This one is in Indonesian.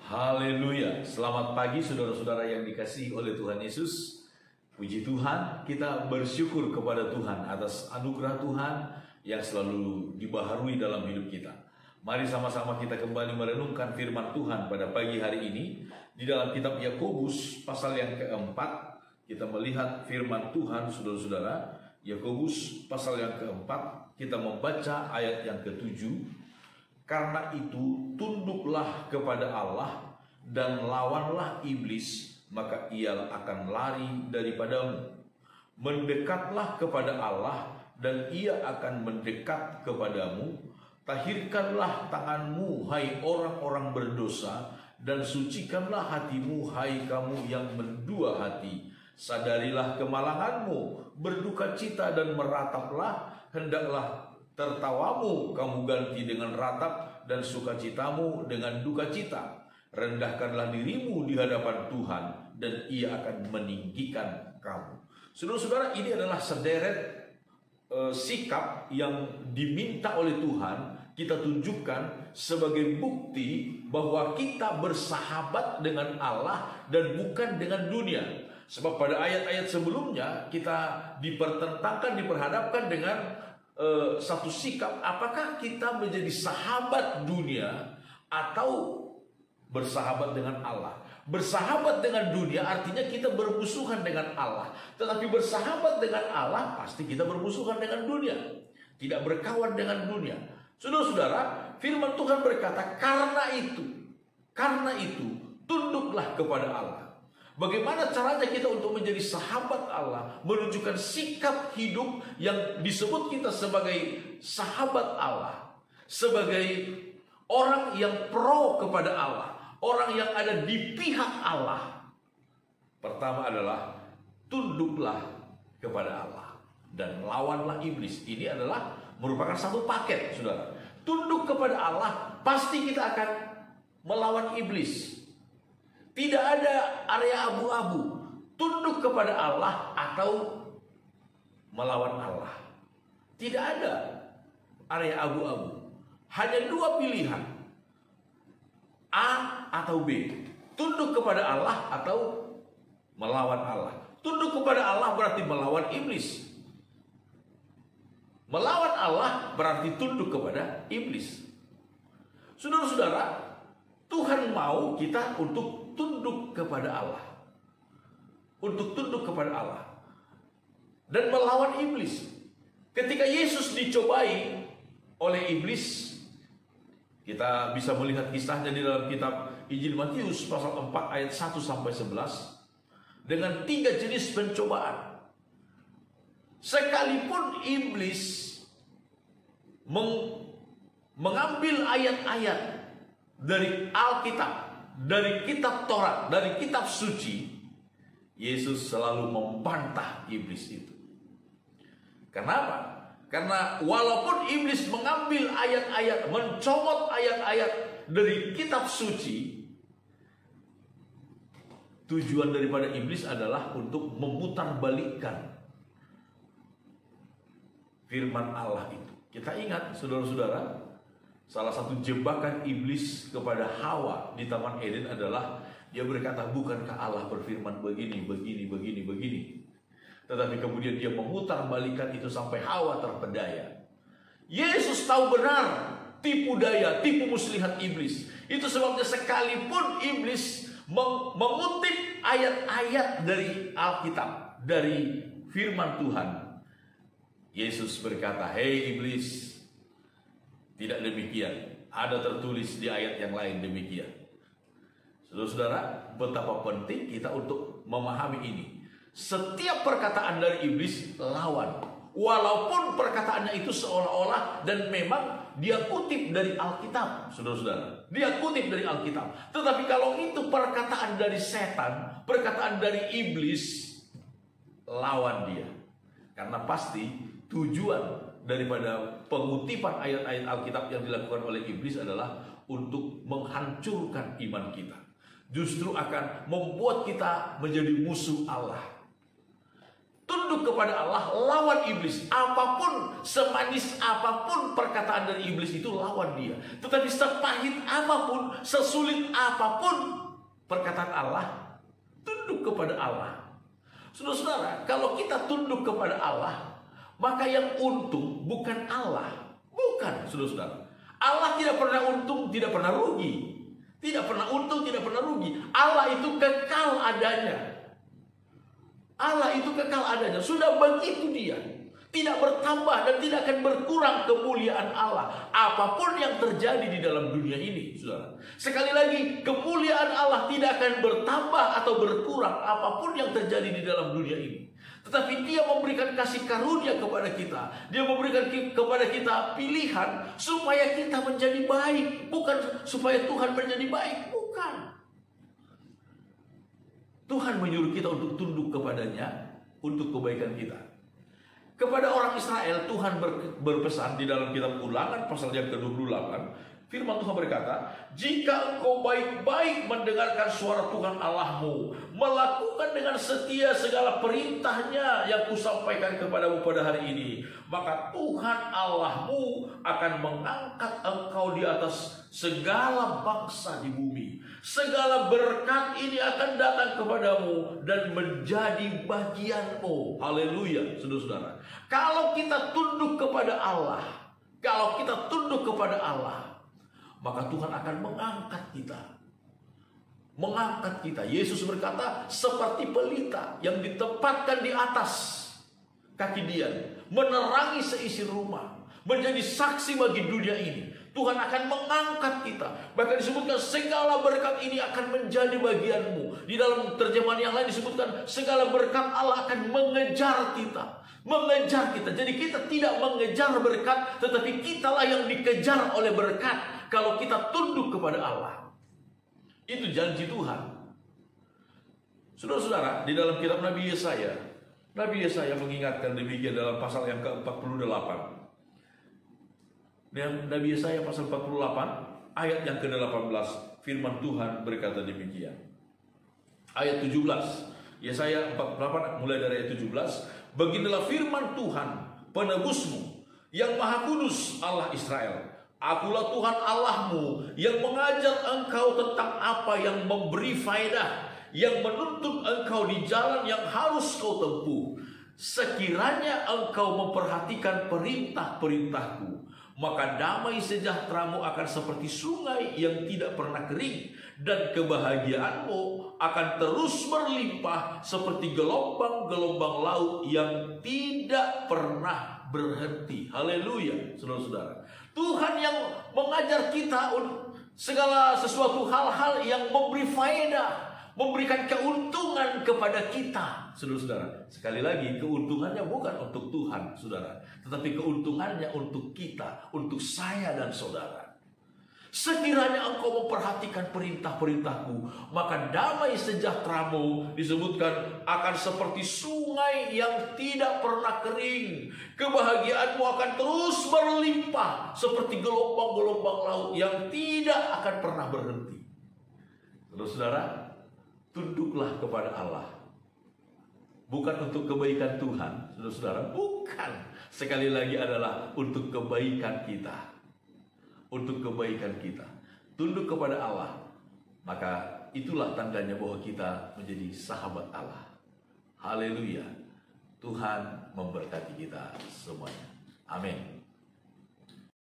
Haleluya. Selamat pagi saudara-saudara yang dikasihi oleh Tuhan Yesus. Puji Tuhan, kita bersyukur kepada Tuhan atas anugerah Tuhan yang selalu dibaharui dalam hidup kita. Mari sama-sama kita kembali merenungkan firman Tuhan pada pagi hari ini. Di dalam kitab Yakobus pasal yang keempat, kita melihat firman Tuhan saudara-saudara. Yakobus pasal yang keempat, kita membaca ayat yang ketujuh. Karena itu tunduklah kepada Allah dan lawanlah iblis, maka ia akan lari daripadamu. Mendekatlah kepada Allah dan ia akan mendekat kepadamu. Tahirkanlah tanganmu, hai orang-orang berdosa, dan sucikanlah hatimu, hai kamu yang mendua hati. Sadarilah kemalanganmu, berduka cita dan merataplah, hendaklah tertawamu kamu ganti dengan ratap dan sukacitamu dengan duka cita. Rendahkanlah dirimu di hadapan Tuhan dan ia akan meninggikan kamu. Saudara-saudara, ini adalah sederet sikap yang diminta oleh Tuhan kita tunjukkan sebagai bukti bahwa kita bersahabat dengan Allah dan bukan dengan dunia. Sebab pada ayat-ayat sebelumnya kita diperhadapkan dengan satu sikap, apakah kita menjadi sahabat dunia atau bersahabat dengan Allah. Bersahabat dengan dunia artinya kita bermusuhan dengan Allah. Tetapi bersahabat dengan Allah pasti kita bermusuhan dengan dunia, tidak berkawan dengan dunia. Saudara-saudara, firman Tuhan berkata, karena itu tunduklah kepada Allah. Bagaimana caranya kita untuk menjadi sahabat Allah, menunjukkan sikap hidup yang disebut kita sebagai sahabat Allah, sebagai orang yang pro kepada Allah, orang yang ada di pihak Allah. Pertama adalah tunduklah kepada Allah dan lawanlah iblis. Ini adalah merupakan satu paket, saudara. Tunduk kepada Allah, pasti kita akan melawan iblis. Tidak ada area abu-abu. Tunduk kepada Allah atau melawan Allah. Tidak ada area abu-abu. Hanya dua pilihan, A atau B. Tunduk kepada Allah atau melawan Allah. Tunduk kepada Allah berarti melawan iblis. Melawan Allah berarti tunduk kepada iblis. Saudara-saudara, Tuhan mau kita untuk tunduk kepada Allah, untuk tunduk kepada Allah dan melawan iblis. Ketika Yesus dicobai oleh iblis, kita bisa melihat kisahnya di dalam kitab Injil Matius pasal 4 ayat 1 sampai 11 dengan 3 jenis pencobaan. Sekalipun iblis mengambil ayat-ayat dari Alkitab, dari kitab Taurat, dari kitab suci, Yesus selalu membantah iblis itu. Kenapa? Karena walaupun iblis mengambil ayat-ayat, mencomot ayat-ayat dari kitab suci, tujuan daripada iblis adalah untuk memutarbalikkan firman Allah itu. Kita ingat, saudara-saudara, salah satu jebakan iblis kepada Hawa di Taman Eden adalah dia berkata, bukankah Allah berfirman begini. Tetapi kemudian dia memutarbalikkan itu sampai Hawa terpedaya. Yesus tahu benar tipu daya, tipu muslihat iblis. Itu sebabnya sekalipun iblis mengutip ayat-ayat dari Alkitab, dari firman Tuhan, Yesus berkata, hei iblis, tidak demikian. Ada tertulis di ayat yang lain demikian. Saudara-saudara, betapa penting kita untuk memahami ini. Setiap perkataan dari iblis lawan. Walaupun perkataannya itu seolah-olah dan memang dia kutip dari Alkitab, saudara-saudara. Dia kutip dari Alkitab. Tetapi kalau itu perkataan dari setan, perkataan dari iblis, lawan dia. Karena pasti tujuan daripada pengutipan ayat-ayat Alkitab yang dilakukan oleh iblis adalah untuk menghancurkan iman kita. Justru akan membuat kita menjadi musuh Allah. tunduk kepada Allah, lawan iblis. Apapun, semanis apapun perkataan dari iblis itu, lawan dia. Tetapi sepahit apapun, sesulit apapun perkataan Allah, tunduk kepada Allah. Saudara-saudara, kalau kita tunduk kepada Allah, maka yang untung bukan Allah. Bukan, saudara-saudara. Allah tidak pernah untung, tidak pernah rugi. Tidak pernah untung, tidak pernah rugi. Allah itu kekal adanya. Allah itu kekal adanya. Sudah begitu dia. Tidak bertambah dan tidak akan berkurang kemuliaan Allah. Apapun yang terjadi di dalam dunia ini, saudara. Sekali lagi, kemuliaan Allah tidak akan bertambah atau berkurang apapun yang terjadi di dalam dunia ini. Tetapi dia memberikan kasih karunia kepada kita. Dia memberikan kepada kita pilihan supaya kita menjadi baik. Bukan supaya Tuhan menjadi baik. Bukan. Tuhan menyuruh kita untuk tunduk kepadanya untuk kebaikan kita. Kepada orang Israel, Tuhan berpesan di dalam kitab Ulangan pasal yang ke-28. Firman Tuhan berkata, jika engkau baik-baik mendengarkan suara Tuhan Allahmu, melakukan dengan setia segala perintahnya yang kusampaikan kepadamu pada hari ini, maka Tuhan Allahmu akan mengangkat engkau di atas segala bangsa di bumi. Segala berkat ini akan datang kepadamu dan menjadi bagianmu. Haleluya, saudara-saudara. Kalau kita tunduk kepada Allah, maka Tuhan akan mengangkat kita. Mengangkat kita. Yesus berkata, seperti pelita yang ditempatkan di atas kaki dia, menerangi seisi rumah, menjadi saksi bagi dunia ini. Tuhan akan mengangkat kita. Bahkan disebutkan segala berkat ini akan menjadi bagianmu. Di dalam terjemahan yang lain disebutkan segala berkat Allah akan mengejar kita. Mengejar kita. Jadi kita tidak mengejar berkat, tetapi kitalah yang dikejar oleh berkat. Kalau kita tunduk kepada Allah. Itu janji Tuhan. Saudara-saudara, di dalam kitab Nabi Yesaya mengingatkan demikian dalam pasal yang ke-48. Dan Nabi Yesaya pasal 48 ayat yang ke-18, firman Tuhan berkata demikian. Ayat 17, Yesaya 48 mulai dari ayat 17, beginilah firman Tuhan penebusmu yang maha kudus, Allah Israel. Akulah Tuhan Allahmu yang mengajar engkau tentang apa yang memberi faedah, yang menuntun engkau di jalan yang harus kau tempuh. Sekiranya engkau memperhatikan perintah-perintahku, maka damai sejahteramu akan seperti sungai yang tidak pernah kering, dan kebahagiaanmu akan terus berlimpah seperti gelombang-gelombang laut yang tidak pernah berhenti. Haleluya, saudara-saudara. Tuhan yang mengajar kita segala sesuatu hal-hal yang memberi faedah, memberikan keuntungan kepada kita, saudara-saudara. Sekali lagi, keuntungannya bukan untuk Tuhan, saudara, tetapi keuntungannya untuk kita, untuk saya dan saudara. Sekiranya engkau memperhatikan perintah-perintahku, maka damai sejahteramu, disebutkan, akan seperti sungai yang tidak pernah kering. Kebahagiaanmu akan terus berlimpah seperti gelombang-gelombang laut yang tidak akan pernah berhenti. Saudara-saudara, tunduklah kepada Allah. Bukan untuk kebaikan Tuhan, saudara-saudara, bukan. Sekali lagi adalah untuk kebaikan kita. Untuk kebaikan kita. Tunduk kepada Allah, maka itulah tandanya bahwa kita menjadi sahabat Allah. Haleluya. Tuhan memberkati kita semuanya. Amin.